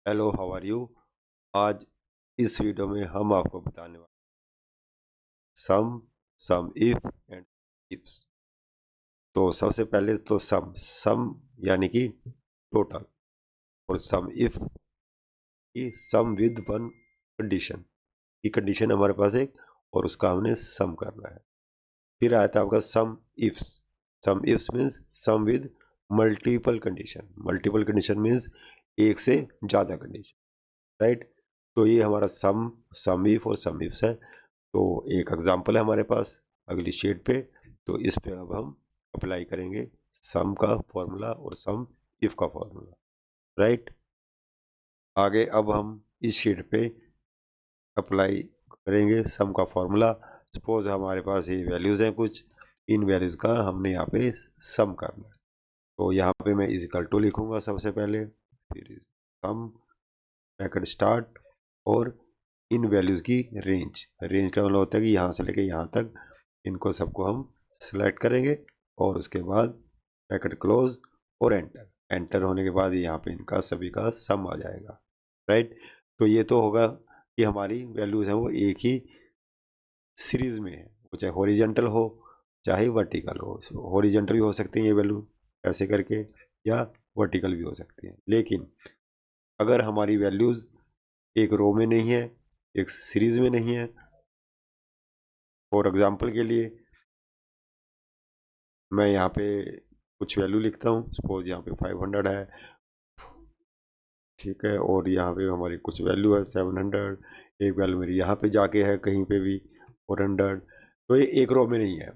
Hello, how are you? आज इस video में हम आपको बताने वाले सम इफ एंड इफ्स। तो सबसे पहले तो सम यानी कि टोटल, और सम इफ की सम विद वन कंडीशन की कंडीशन हमारे पास एक, और उसका हमने सम करना है। फिर आया था आपका sum ifs means sum with multiple condition means एक से ज़्यादा कंडीशन, राइट। तो ये हमारा सम इफ और सम इफ्स है। तो एक एग्जांपल है हमारे पास अगली शीट पे, तो इस पे अब हम अप्लाई करेंगे सम का फॉर्मूला और सम इफ का फॉर्मूला, राइट। आगे अब हम इस शीट पे अप्लाई करेंगे सम का फॉर्मूला। सपोज हमारे पास ये वैल्यूज़ हैं कुछ, इन वैल्यूज़ का हमने यहाँ पे सम करना है। तो यहाँ पे मैं इजिकल टू लिखूँगा सबसे पहले, फिर सम ब्रैकेट स्टार्ट, और इन वैल्यूज़ की रेंज का मतलब होता है कि यहाँ से लेके यहाँ तक इनको सबको हम सेलेक्ट करेंगे, और उसके बाद ब्रैकेट क्लोज और एंटर होने के बाद यहाँ पे इनका सभी का सम आ जाएगा, राइट। तो ये तो होगा कि हमारी वैल्यूज़ हैं वो एक ही सीरीज़ में है, वो चाहे हॉरिजेंटल हो चाहे वर्टिकल हो। हॉरिजेंटल भी हो सकती है ये वैल्यू ऐसे करके, या वर्टिकल भी हो सकती है। लेकिन अगर हमारी वैल्यूज़ एक रो में नहीं है, एक सीरीज़ में नहीं है, फॉर एग्जांपल के लिए मैं यहाँ पे कुछ वैल्यू लिखता हूँ। सपोज यहाँ पे 500 है, ठीक है, और यहाँ पे हमारी कुछ वैल्यू है 700, एक वैल्यू मेरी यहाँ पे जाके है कहीं पे भी 400। तो ये एक रो में नहीं है,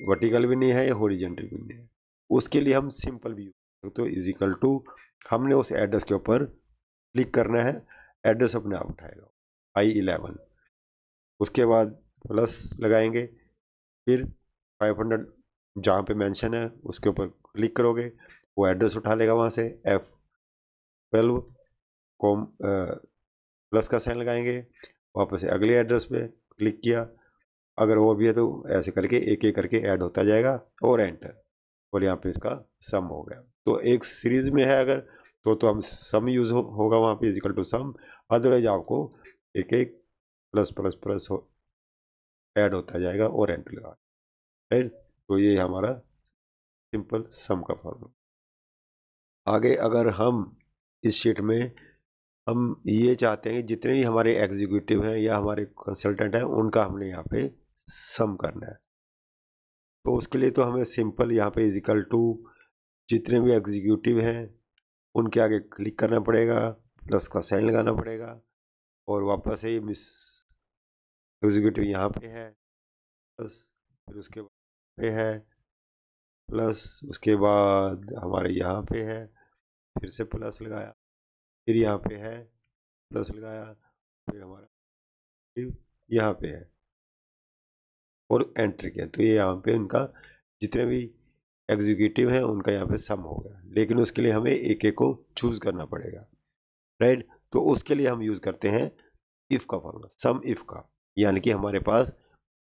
वर्टिकल भी नहीं है या हॉरिजॉन्टल भी नहीं है। उसके लिए हम सिंपल भी यूज करते हो, इज इक्वल टू, हमने उस एड्रेस के ऊपर क्लिक करना है, एड्रेस अपने आप उठाएगा I11। उसके बाद प्लस लगाएंगे, फिर 500 जहाँ पे मेंशन है उसके ऊपर क्लिक करोगे, वो एड्रेस उठा लेगा वहाँ से F12 कॉम प्लस का साइन लगाएंगे, वापस से अगले एड्रेस पे क्लिक किया, अगर वो भी है तो ऐसे करके एक एक करके ऐड होता जाएगा, और एंटर, और यहाँ पे इसका सम हो गया। तो एक सीरीज में है अगर, तो हम सम यूज होगा वहाँ पे इजिकल टू सम, अदरवाइज आपको एक एक प्लस प्लस प्लस ऐड होता जाएगा और एंटर लगा, राइट। तो ये हमारा सिंपल सम का फॉर्मूला। आगे अगर हम इस शीट में हम ये चाहते हैं कि जितने भी हमारे एग्जीक्यूटिव हैं या हमारे कंसल्टेंट हैं उनका हमने यहाँ पे सम करना है। तो उसके लिए तो हमें सिंपल यहाँ पे इजिकल टू, जितने भी एग्जीक्यूटिव हैं उनके आगे क्लिक करना पड़ेगा, प्लस का साइन लगाना पड़ेगा, और वापस से मिस एग्जीक्यूटिव यहाँ पे है प्लस, फिर उसके बाद पे है प्लस, उसके बाद हमारे यहाँ पे है, फिर से प्लस लगाया, फिर यहाँ पे है प्लस लगाया, फिर हमारा यहाँ पे है और एंटर किया। तो ये यहाँ पे उनका जितने भी एग्जीक्यूटिव हैं उनका यहाँ पे सम हो गया, लेकिन उसके लिए हमें एक एक को चूज करना पड़ेगा, राइट। तो उसके लिए हम यूज करते हैं इफ का फॉर्मूला, सम इफ का, यानी कि हमारे पास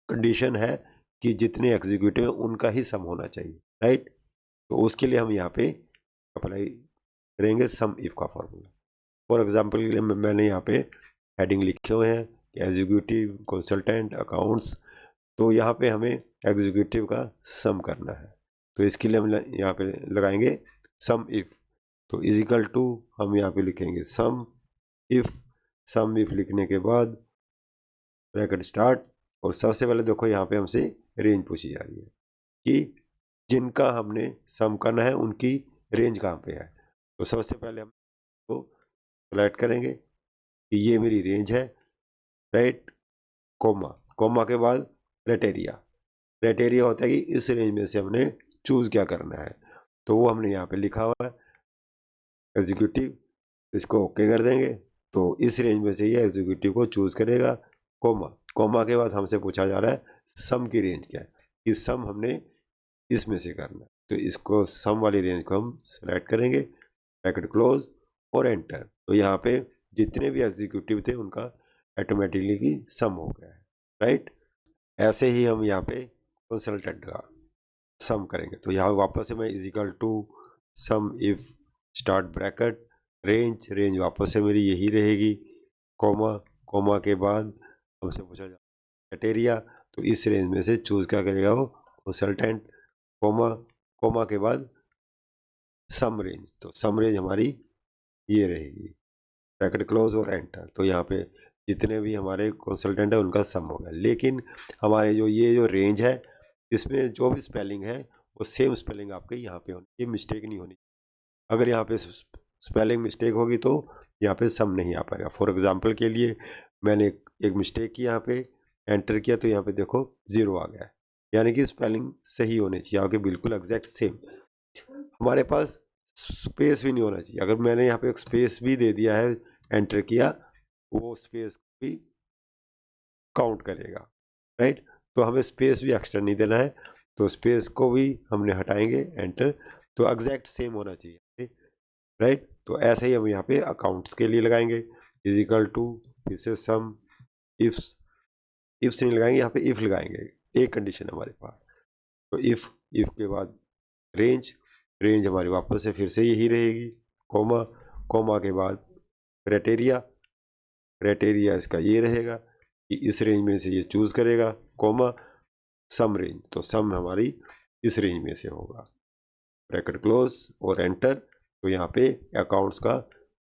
कंडीशन है कि जितने एग्जीक्यूटिव हैं उनका ही सम होना चाहिए, राइट। तो उसके लिए हम यहाँ पे अप्लाई करेंगे सम इफ का फॉर्मूला। फॉर एग्जाम्पल के लिए मैंने यहाँ पे हेडिंग लिखे हुए हैं कि एग्जीक्यूटिव, कंसल्टेंट, अकाउंट्स। तो यहाँ पे हमें एग्जीक्यूटिव का सम करना है, तो इसके लिए हम यहाँ पे लगाएंगे सम इफ। तो इजिकल टू, हम यहाँ पे लिखेंगे इफ सम इफ लिखने के बाद ब्रैकेट स्टार्ट, और सबसे पहले देखो यहाँ पे हमसे रेंज पूछी जा रही है कि जिनका हमने सम करना है उनकी रेंज कहाँ पे है। तो सबसे पहले हम को सेलेक्ट करेंगे कि ये मेरी रेंज है, राइट, कोमा, कोमा के बाद क्राइटेरिया। क्राइटेरिया होता है कि इस रेंज में से हमने चूज क्या करना है, तो वो हमने यहाँ पे लिखा हुआ है एग्जीक्यूटिव, इसको ओके कर देंगे। तो इस रेंज में से ये एग्जीक्यूटिव को चूज करेगा, कोमा, कोमा के बाद हमसे पूछा जा रहा है सम की रेंज क्या है, कि सम हमने इसमें से करना है। तो इसको सम वाली रेंज को हम सेलेक्ट करेंगे, ब्रैकेट क्लोज और एंटर। तो यहाँ पे जितने भी एग्जीक्यूटिव थे उनका ऑटोमेटिकली सम हो गया है, राइट। ऐसे ही हम यहाँ पे कंसल्टेंट का सम करेंगे। तो यहाँ वापस से मैं is equal to sum if start bracket range, range वापस से मेरी यही रहेगी, कॉमा, कॉमा के बाद हमसे पूछा जाए क्राइटेरिया, तो इस रेंज में से चूज क्या करेगा वो कंसल्टेंट, कॉमा, कॉमा के बाद सम रेंज, तो सम रेंज हमारी ये रहेगी, ब्रैकेट क्लोज और एंटर। तो यहाँ पे जितने भी हमारे कंसल्टेंट है उनका सम होगा। लेकिन हमारे जो ये जो रेंज है इसमें जो भी स्पेलिंग है वो सेम स्पेलिंग आपके यहाँ पे होनी चाहिए, मिस्टेक नहीं होनी। अगर यहाँ पे स्पेलिंग मिस्टेक होगी तो यहाँ पे सम नहीं आ पाएगा। फॉर एग्जांपल के लिए मैंने एक मिस्टेक की, यहाँ पे एंटर किया तो यहाँ पे देखो 0 आ गया है, यानी कि स्पेलिंग सही होनी चाहिए आपके, बिल्कुल एग्जैक्ट सेम। हमारे पास स्पेस भी नहीं होना चाहिए। अगर मैंने यहाँ पे एक स्पेस भी दे दिया है, एंटर किया, वो स्पेस भी काउंट करेगा, राइट। तो हमें स्पेस भी एक्स्ट्रा नहीं देना है, तो स्पेस को भी हमने हटाएंगे, एंटर, तो एग्जैक्ट सेम होना चाहिए, राइट। तो ऐसे ही हम यहाँ पे अकाउंट्स के लिए लगाएंगे, इज इक्वल टू, फिर से सम, इफ्स, इफ्स नहीं लगाएंगे, यहाँ पे इफ लगाएंगे, एक कंडीशन हमारे पास। तो इफ, इफ के बाद रेंज, रेंज हमारी वापस से फिर से यही रहेगी, कॉमा, कॉमा के बाद क्राइटेरिया, क्राइटेरिया इसका ये रहेगा कि इस रेंज में से ये चूज करेगा, कॉमा सम रेंज, तो सम हमारी इस रेंज में से होगा, ब्रैकेट क्लोज और एंटर। तो यहाँ पे अकाउंट्स का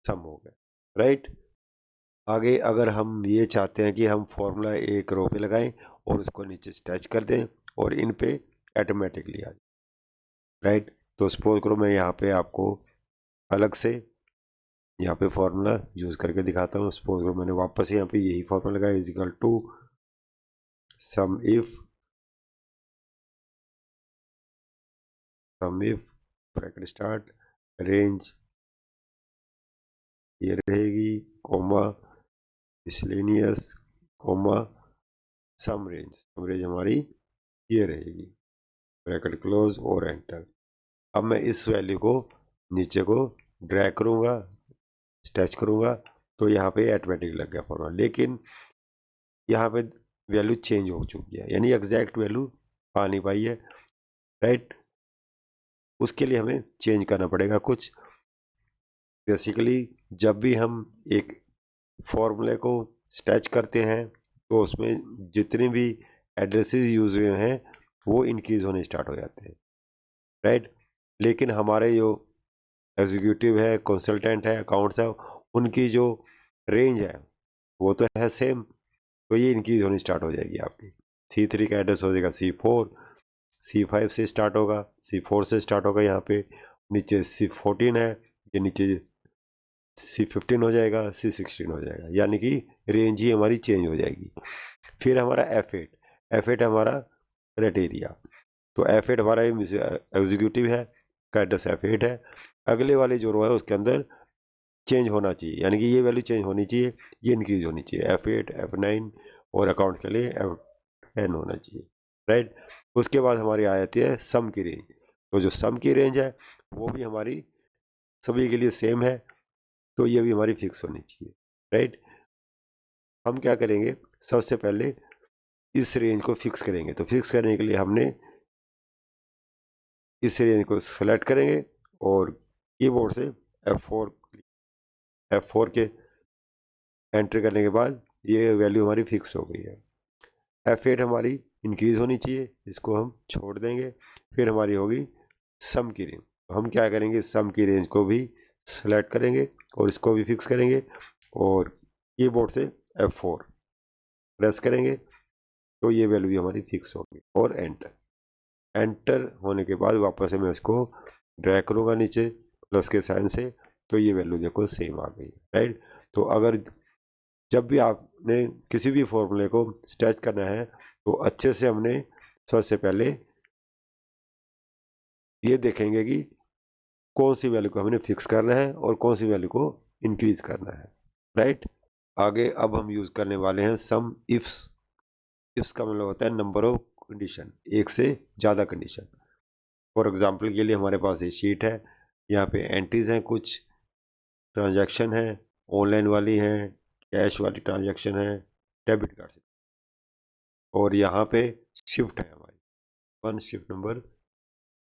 सम हो गया, राइट। आगे अगर हम ये चाहते हैं कि हम फॉर्मूला एक रो पे लगाएं और उसको नीचे स्टैच कर दें और इन पे ऑटोमेटिकली आ जाए, राइट। तो सपोज करो मैं यहाँ पे आपको अलग से यहाँ पे फॉर्मूला यूज करके दिखाता हूँ। सपोज करो मैंने वापस यहाँ पे यही फॉर्मूला लगाया, is equal to sum if, sum if bracket start, range ये रहेगी, comma miscellaneous, comma sum range, sum range हमारी ये रहेगी, ब्रैकेट क्लोज और एंटर। अब मैं इस वैल्यू को नीचे को ड्रैग करूँगा, स्टैच करूँगा, तो यहाँ पे ऑटोमेटिक लग गया फॉर्मूला। लेकिन यहाँ पे वैल्यू चेंज हो चुकी है, यानी एग्जैक्ट वैल्यू आ नहीं पाई है, राइट। उसके लिए हमें चेंज करना पड़ेगा कुछ। बेसिकली जब भी हम एक फॉर्मूले को स्टैच करते हैं तो उसमें जितने भी एड्रेसेस यूज हुए हैं वो इंक्रीज होने स्टार्ट हो जाते हैं, राइट। लेकिन हमारे जो एग्जीक्यूटिव है, कंसल्टेंट है, अकाउंट्स है, उनकी जो रेंज है वो तो है सेम, तो ये इंक्रीज होनी स्टार्ट हो जाएगी आपकी। C3 का एड्रेस हो जाएगा C4, C5 से स्टार्ट होगा, C4 से स्टार्ट होगा, यहाँ पे नीचे C14 है, ये नीचे C15 हो जाएगा, C16 हो जाएगा, यानी कि रेंज ही हमारी चेंज हो जाएगी। फिर हमारा F8, F8 हमारा क्राइटेरिया, तो F8 हमारा एग्जीक्यूटिव है, का एड्रेस F8 है। अगले वाली जो रो है उसके अंदर चेंज होना चाहिए, यानी कि ये वैल्यू चेंज होनी चाहिए, ये इंक्रीज होनी चाहिए, F8, F9 और अकाउंट के लिए F10 होना चाहिए, राइट। उसके बाद हमारी आ जाती है सम की रेंज, तो जो सम की रेंज है वो भी हमारी सभी के लिए सेम है, तो ये भी हमारी फिक्स होनी चाहिए, राइट। हम क्या करेंगे, सबसे पहले इस रेंज को फिक्स करेंगे। तो फिक्स करने के लिए हमने इस रेंज को सेलेक्ट करेंगे और कीबोर्ड से F4 के एंटर करने के बाद ये वैल्यू हमारी फिक्स हो गई है। F8 हमारी इंक्रीज होनी चाहिए, इसको हम छोड़ देंगे। फिर हमारी होगी सम की रेंज, तो हम क्या करेंगे, सम की रेंज को भी सेलेक्ट करेंगे और इसको भी फिक्स करेंगे और कीबोर्ड से F4 प्रेस करेंगे, तो ये वैल्यू भी हमारी फिक्स होगी और एंटर। एंटर होने के बाद वापस से मैं इसको ड्रैग करूँगा नीचे प्लस के साइन से, तो ये वैल्यू देखो सेम आ गई, राइट। तो अगर जब भी आपने किसी भी फॉर्मूले को स्ट्रेच करना है तो अच्छे से हमने सबसे पहले ये देखेंगे कि कौन सी वैल्यू को हमने फिक्स करना है और कौन सी वैल्यू को इंक्रीज करना है, राइट। आगे अब हम यूज करने वाले हैं सम इफ्स। इफ्स का मतलब होता है नंबर ऑफ कंडीशन, एक से ज़्यादा कंडीशन। फॉर एग्जांपल के लिए हमारे पास ये शीट है, यहाँ पे एंट्रीज हैं, कुछ ट्रांजैक्शन है, ऑनलाइन वाली हैं, कैश वाली ट्रांजैक्शन है, डेबिट कार्ड से, और यहाँ पे शिफ्ट है हमारी, वन शिफ्ट नंबर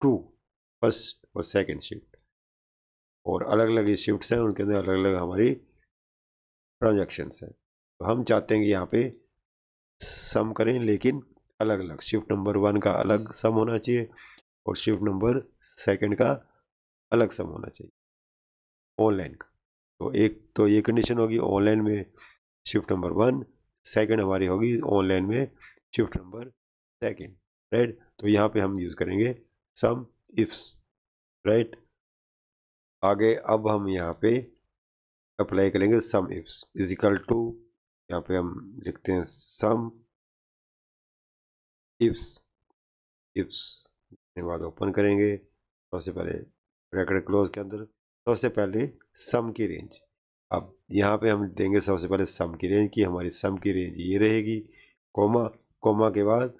2, फर्स्ट और सेकंड शिफ्ट, और अलग अलग शिफ्ट्स हैं, उनके अंदर अलग अलग हमारी ट्रांजैक्शंस हैं। तो हम चाहते हैं कि यहाँ पे सम करें, लेकिन अलग अलग। शिफ्ट नंबर 1 का अलग सम होना चाहिए और शिफ्ट नंबर 2 का अलग सम होना चाहिए ऑनलाइन का। तो ये कंडीशन होगी ऑनलाइन में शिफ्ट नंबर 1, सेकंड हमारी होगी ऑनलाइन में शिफ्ट नंबर 2, राइट। तो यहाँ पे हम यूज़ करेंगे सम इफ्स, राइट। आगे अब हम यहाँ पे अप्लाई करेंगे sum ifs is equal to, यहाँ पे हम लिखते हैं सम इफ्स। इफ्स के बाद ओपन करेंगे, सबसे पहले ब्रैकेट क्लोज के अंदर सबसे पहले सम की रेंज। अब यहाँ पे हम देंगे सबसे पहले सम की रेंज की, हमारी सम की रेंज ये रहेगी, कोमा, कोमा के बाद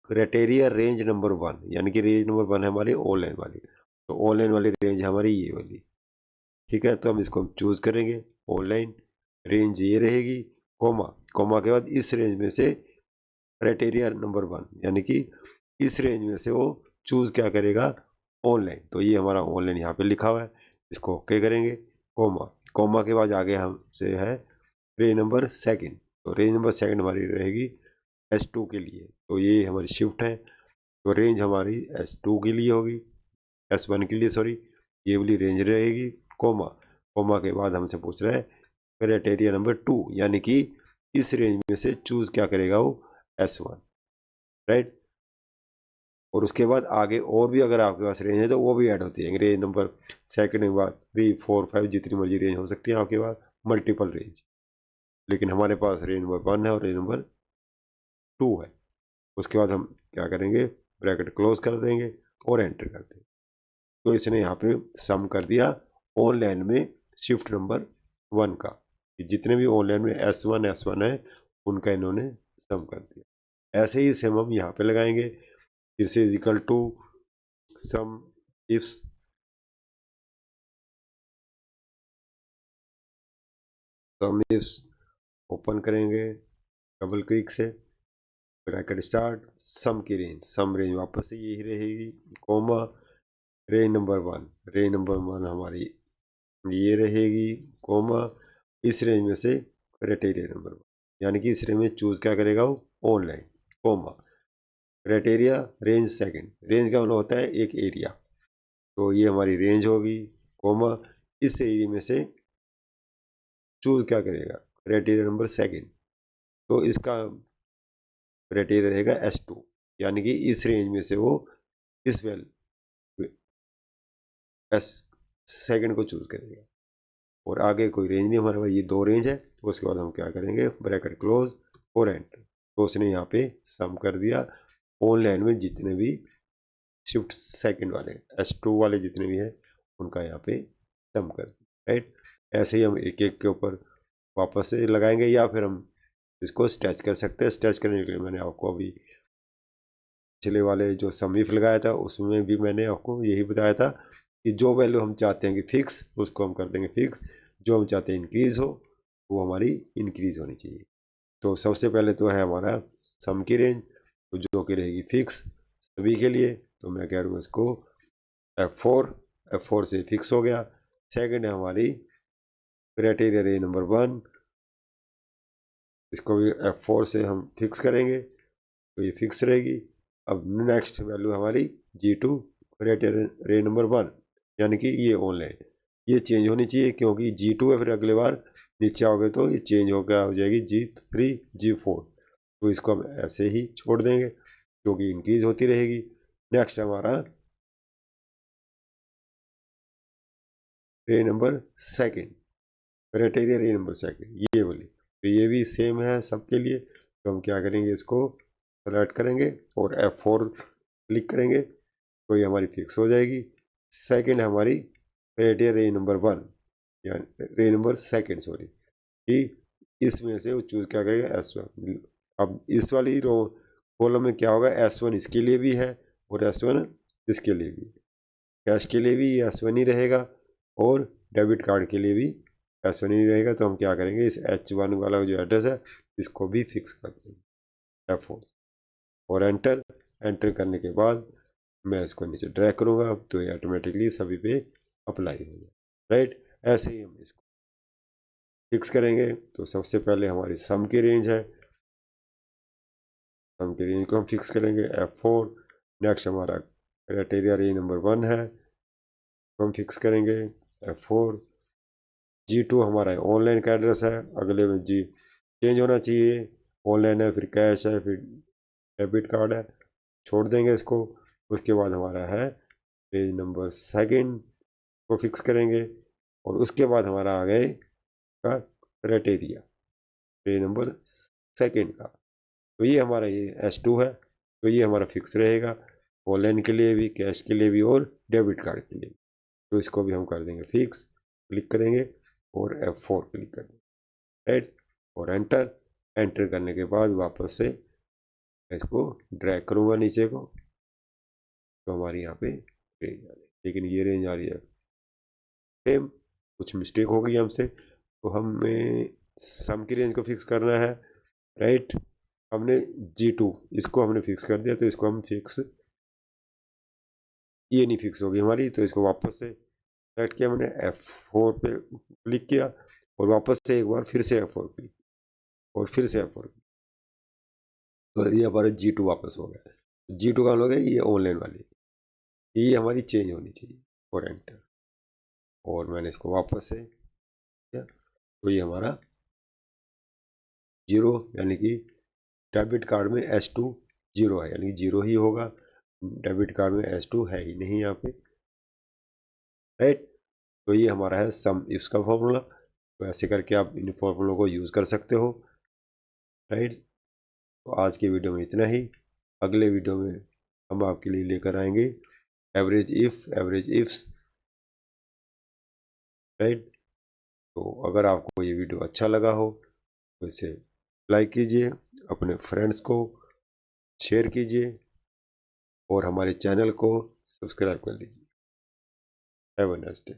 क्राइटेरिया रेंज नंबर 1, यानी कि रेंज नंबर 1 है हमारी ऑनलाइन वाली, तो ऑनलाइन वाली रेंज हमारी ये वाली, ठीक है। तो हम इसको चूज़ करेंगे, ऑनलाइन रेंज ये रहेगी, कोमा, कोमा के बाद इस रेंज में से क्राइटेरिया नंबर 1, यानी कि इस रेंज में से वो चूज़ क्या करेगा, ऑनलाइन। तो ये हमारा ऑनलाइन यहाँ पे लिखा हुआ है, इसको ओके करेंगे, कोमा, कोमा के बाद आगे हमसे है रेंज नंबर 2। तो रेंज नंबर 2 हमारी रहेगी S2 के लिए, तो ये हमारी शिफ्ट है, तो रेंज हमारी S2 के लिए होगी, S1 के लिए सॉरी, ये वाली रेंज रहेगी, कोमा, कोमा के बाद हमसे पूछ रहा है क्राइटेरिया नंबर 2, यानी कि इस रेंज में से चूज़ क्या करेगा वो, S1, राइट। और उसके बाद आगे और भी अगर आपके पास रेंज है तो वो भी ऐड होती है, रेंज नंबर 2 के बाद 3, 4, 5 जितनी मर्जी रेंज हो सकती है आपके पास, मल्टीपल रेंज। लेकिन हमारे पास रेंज नंबर 1 है और रेंज नंबर 2 है। उसके बाद हम क्या करेंगे, ब्रैकेट क्लोज कर देंगे और एंटर कर देंगे। तो इसने यहाँ पे सम कर दिया ऑनलाइन में शिफ्ट नंबर 1 का, जितने भी ऑनलाइन में S1 है उनका इन्होंने सम कर दिया। ऐसे ही सेम हम यहाँ पे लगाएंगे, फिर से is equal to sum ifs, sum ifs open करेंगे डबल क्लिक से, ब्रैकेट स्टार्ट, सम की रेंज, सम रेंज वापस से यही रहेगी, comma, range number 1, range number 1 हमारी ये रहेगी, कोमा, इस रेंज में से क्राइटेरिया नंबर 1, यानी कि इस रेंज में चूज़ क्या करेगा वो, online, comma, criteria range 2, range का मतलब होता है एक एरिया, तो ये हमारी रेंज होगी, कोमा, इस एरिया में से चूज़ क्या करेगा, क्राइटेरिया नंबर 2, तो इसका क्राइटेरिया रहेगा S2, यानी कि इस रेंज में से वो इस वैल्यू S2 को चूज़ करेगा। और आगे कोई रेंज नहीं, हमारे पास ये 2 रेंज है, तो उसके बाद हम क्या करेंगे, ब्रैकेट क्लोज और एंटर। तो उसने यहाँ पे सम कर दिया ऑनलाइन में जितने भी शिफ्ट 2 वाले S2 वाले जितने भी हैं उनका यहाँ पे सम कर दिया, राइट। ऐसे ही हम एक एक के ऊपर वापस से लगाएंगे, या फिर हम इसको स्ट्रेच कर सकते हैं। स्ट्रेच करने के लिए मैंने आपको अभी पिछले वाले जो सम इफ लगाया था उसमें भी मैंने आपको यही बताया था कि जो वैल्यू हम चाहते हैं कि फिक्स, उसको हम कर देंगे फिक्स, जो हम चाहते हैं इंक्रीज़ हो वो हमारी इंक्रीज़ होनी चाहिए। तो सबसे पहले तो है हमारा सम की रेंज, तो जो कि रहेगी फिक्स सभी के लिए, तो मैं कह रहा हूँ इसको F4 से फिक्स हो गया। सेकंड है हमारी क्राइटेरिया रेंज नंबर 1, इसको भी F4 से हम फिक्स करेंगे, तो ये फिक्स रहेगी। अब नेक्स्ट वैल्यू हमारी G2 क्राइटेरिया रेंज नंबर 1, यानी कि ये ऑनलाइन, ये चेंज होनी चाहिए क्योंकि G2 है, फिर अगले बार नीचे आओगे तो ये चेंज हो गया हो जाएगी G3 G4, तो इसको हम ऐसे ही छोड़ देंगे क्योंकि इंक्रीज होती रहेगी। नेक्स्ट हमारा range number 2, criteria range number 2 ये वाली, तो ये भी सेम है सबके लिए। तो हम क्या करेंगे, इसको सेलेक्ट करेंगे और F4 क्लिक करेंगे, तो ये हमारी फिक्स हो जाएगी। सेकंड हमारी क्राइटेरिया रेंज नंबर 1 या रेंज नंबर 2 सॉरी, कि इसमें से वो चूज़ क्या करेगा, S1। अब इस वाली रो कॉलम में क्या होगा, S1 इसके लिए भी है और S1 इसके लिए भी, कैश के लिए भी S1 ही रहेगा और डेबिट कार्ड के लिए भी S1 ही रहेगा। तो हम क्या करेंगे, इस H1 वाला जो एड्रेस है इसको भी फिक्स कर देंगे F4 और एंटर। एंटर करने के बाद मैं इसको नीचे ड्रैग करूँगा तो ये ऑटोमेटिकली सभी पे अप्लाई हो जाए, राइट। ऐसे ही हम इसको फिक्स करेंगे। तो सबसे पहले हमारी सम की रेंज है, सम की रेंज को हम फिक्स करेंगे F4। नेक्स्ट हमारा क्राइटेरिया रेंज नंबर 1 है, तो हम फिक्स करेंगे F4। G2 हमारा ऑनलाइन का एड्रेस है, अगले में जी चेंज होना चाहिए, ऑनलाइन है फिर कैश है फिर डेबिट कार्ड है, छोड़ देंगे इसको। उसके बाद हमारा है पेज नंबर 2 को फिक्स करेंगे, और उसके बाद हमारा आ गए का क्राइटेरिया पेज नंबर 2 का। तो ये हमारा ये S2 है, तो ये हमारा फिक्स रहेगा ऑनलाइन के लिए भी, कैश के लिए भी और डेबिट कार्ड के लिए। तो इसको भी हम कर देंगे फिक्स, क्लिक करेंगे और F4 क्लिक करेंगे, राइट, और एंटर। एंटर करने के बाद वापस से इसको ड्रैग करूँगा नीचे को, तो हमारी यहाँ पे रेंज आ रही है, लेकिन ये रेंज आ रही है सेम। कुछ मिस्टेक हो गई हमसे, तो हमें सम की रेंज को फिक्स करना है, राइट। हमने G2 इसको हमने फिक्स कर दिया, तो इसको हम फिक्स, ये नहीं फिक्स होगी हमारी, तो इसको वापस से सेलेक्ट किया मैंने, F4 पे क्लिक किया और वापस से एक बार फिर से F4 क्लिक और फिर से F4, तो ये हमारा G2 वापस हो गया। G2 का हम लोग है ये ऑनलाइन वाली, ये हमारी चेंज होनी चाहिए, और एंटर। और मैंने इसको वापस से किया, तो ये हमारा 0, यानी कि डेबिट कार्ड में S2 0 है, यानी कि 0 ही होगा, डेबिट कार्ड में S2 है ही नहीं यहाँ पे, राइट। तो ये हमारा है सम इफ्स का फॉर्मूला। तो ऐसे करके आप इन फॉर्मूलों को यूज़ कर सकते हो, राइट। तो आज की वीडियो में इतना ही। अगले वीडियो में हम आपके लिए लेकर आएंगे average if, average ifs, right. तो अगर आपको ये वीडियो अच्छा लगा हो तो इसे लाइक कीजिए, अपने फ्रेंड्स को शेयर कीजिए और हमारे चैनल को सब्सक्राइब कर लीजिए। Have a nice day.